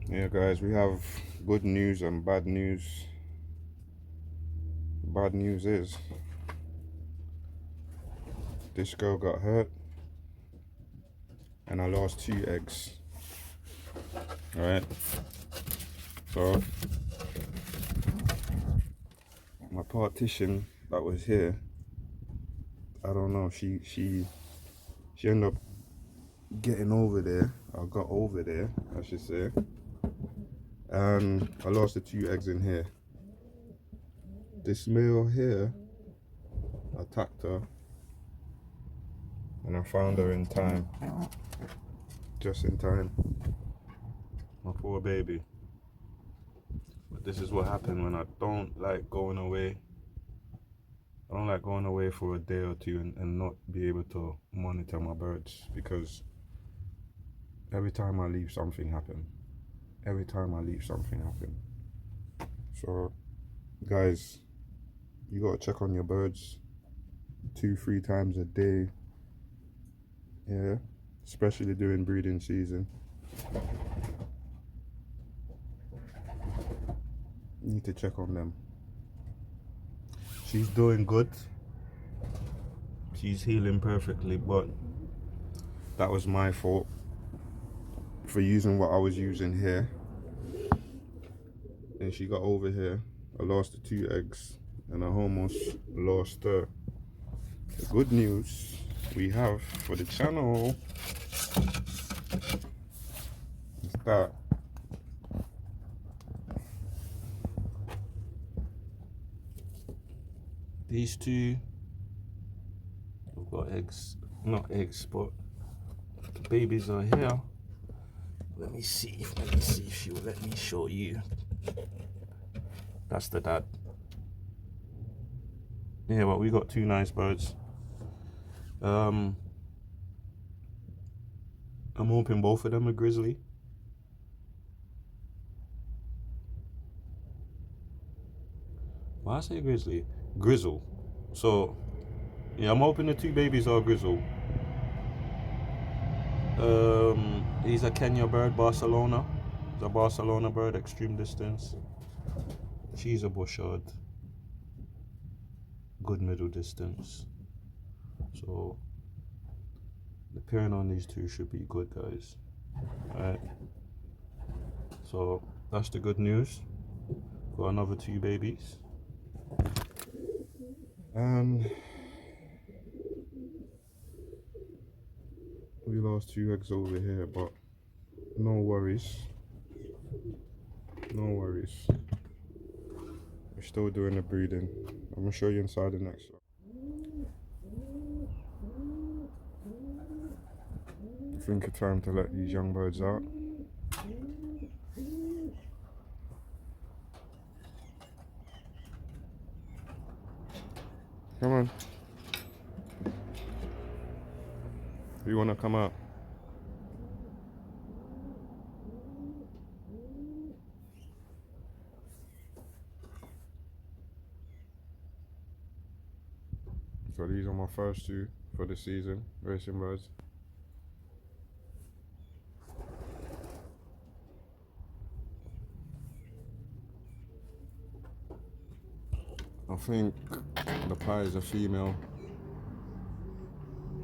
Yeah, guys, we have good news and bad news. Bad news is this girl got hurt and I lost 2 eggs. Alright, so my partition that was here, I don't know, she ended up getting over there. I got over there, I should say, and I lost the 2 eggs in here. This male here attacked her and I found her in time, just in time. My poor baby. But this is what happened when I don't like going away. I don't like going away for a day or two and not be able to monitor my birds, because every time I leave something happen. Every time I leave something happen. So guys, you gotta check on your birds 2-3 times a day. Yeah, especially during breeding season. You need to check on them. She's doing good. She's healing perfectly, but that was my fault for using what I was using here. And she got over here. I lost the 2 eggs and I almost lost her. The good news we have for the channel is that these two have got eggs, not eggs, but the babies are here. Let me see if she will let me show you. That's the dad. Yeah, but we got 2 nice birds. I'm hoping both of them are grizzly. Why I say grizzly? Grizzle. So yeah, I'm hoping the 2 babies are grizzle. He's a Kenya bird, Barcelona. He's a Barcelona bird, extreme distance. She's a bushard, good middle distance. So the pairing on these 2 should be good, guys. Alright. So that's the good news. Got another 2 babies. And we lost 2 eggs over here, but no worries. No worries. We're still doing the breeding. I'm gonna show you inside the next one. I think it's time to let these young birds out. Come on. You wanna come out? So these are my first 2 for the season, racing birds. I think the pie is a female.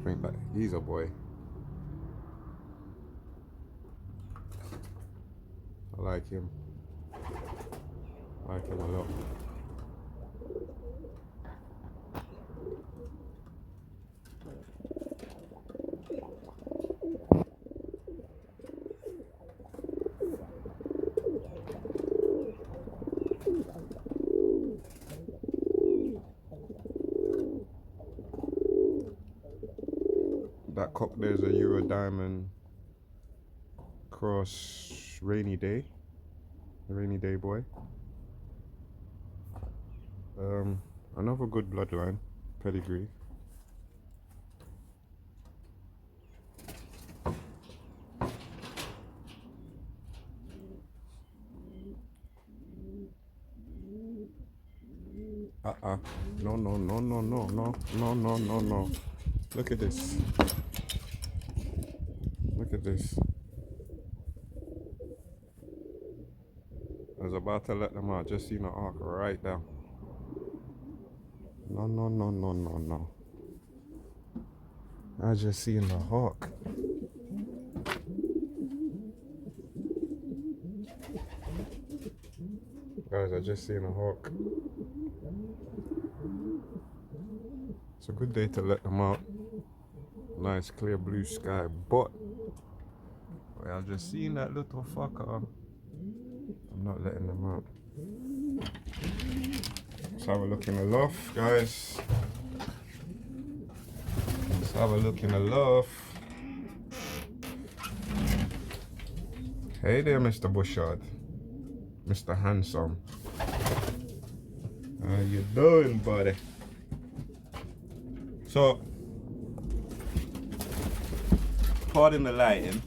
I think that he's a boy. I like him. I like him a lot. That cock there's a Euro Diamond cross Rainy Day. The Rainy Day boy. Another good bloodline, pedigree. No, no, no, no, no, no, no, no, no, no. Look at this. Look at this. was about to let them out, just seen the arc right there. No, no, no, no, no, no. I just seen the hawk. Guys, I just seen a hawk. It's a good day to let them out. Nice clear blue sky, but I just seen that little fucker. I'm not letting them out. Let's have a look in the loft, guys. Let's have a look in the loft. Hey there, Mr. Bushard. Mr. Handsome. How you doing, buddy? So, pardon the lighting.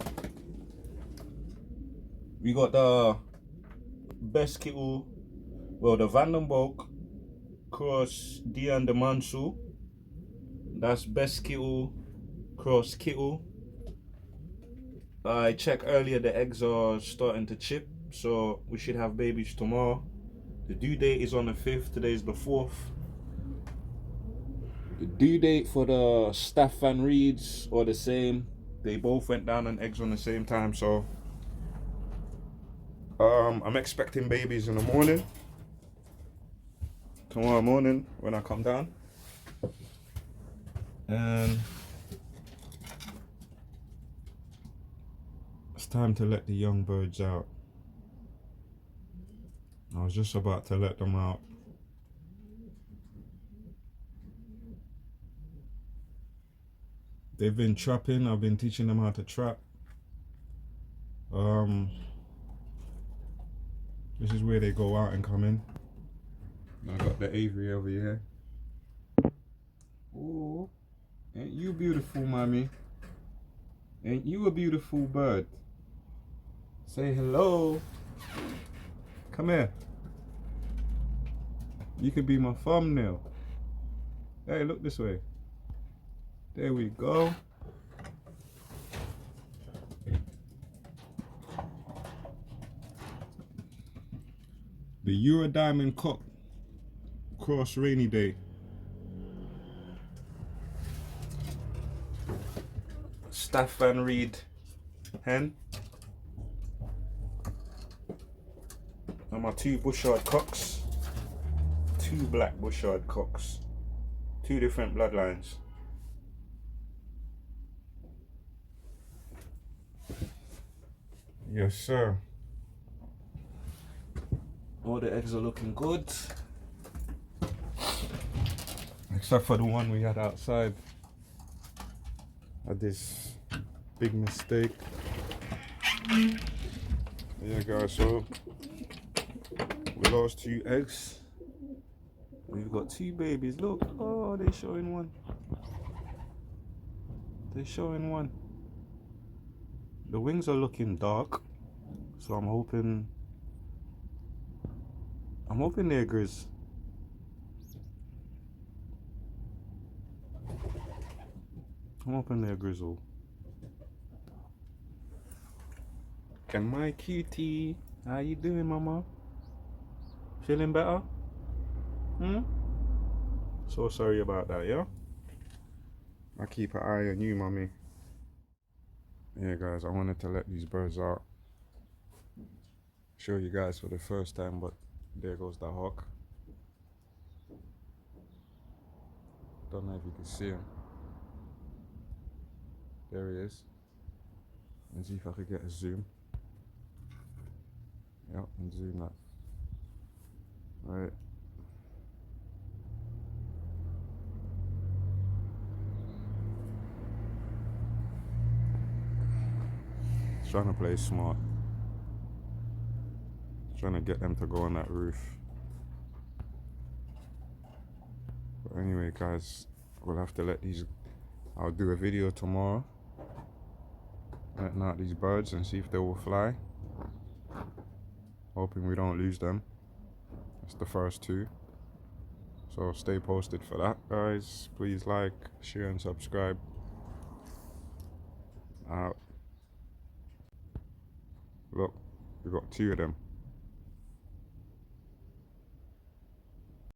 We got the best kittle, well, the Vandenboek cross Dian de Mansu. That's best kittle cross kittle. I checked earlier, the eggs are starting to chip, so we should have babies tomorrow. The due date is on the 5th, today is the 4th. The due date for the Staff and Reeds are the same. They both went down on eggs on the same time, so I'm expecting babies in the morning. Tomorrow morning when I come down. And it's time to let the young birds out. I was just about to let them out. They've been trapping. I've been teaching them how to trap. This is where they go out and come in. I got the Avery over here. Oh, ain't you beautiful, mommy? Ain't you a beautiful bird? Say hello. Come here. You could be my thumbnail. Hey, look this way. There we go. The Euro Diamond Cock cross Rainy Day. Staff and Reed hen. And my 2 Bushard cocks. 2 black Bushard cocks. 2 different bloodlines. Yes, sir. All the eggs are looking good. Except for the one we had outside. Had this big mistake. Yeah, guys, so we lost 2 eggs. We've got 2 babies. Look, oh, they're showing one. They're showing one. The wings are looking dark, so I'm hoping they're grizz. I'm hoping they're grizzle. And my cutie, how you doing, mama? Feeling better? So sorry about that, yeah? I keep an eye on you, mommy. Yeah, guys, I wanted to let these birds out. Show you guys for the first time, but there goes the hawk. Don't know if you can see him. There he is. Let's see if I can get a zoom. Yeah, and zoom that. Right. Trying to play smart. Trying to get them to go on that roof. But anyway, guys, we'll have to let these. I'll do a video tomorrow letting out these birds and see if they will fly. Hoping we don't lose them. It's the first 2. So stay posted for that, guys. Please like, share and subscribe. Out. Look, we got 2 of them.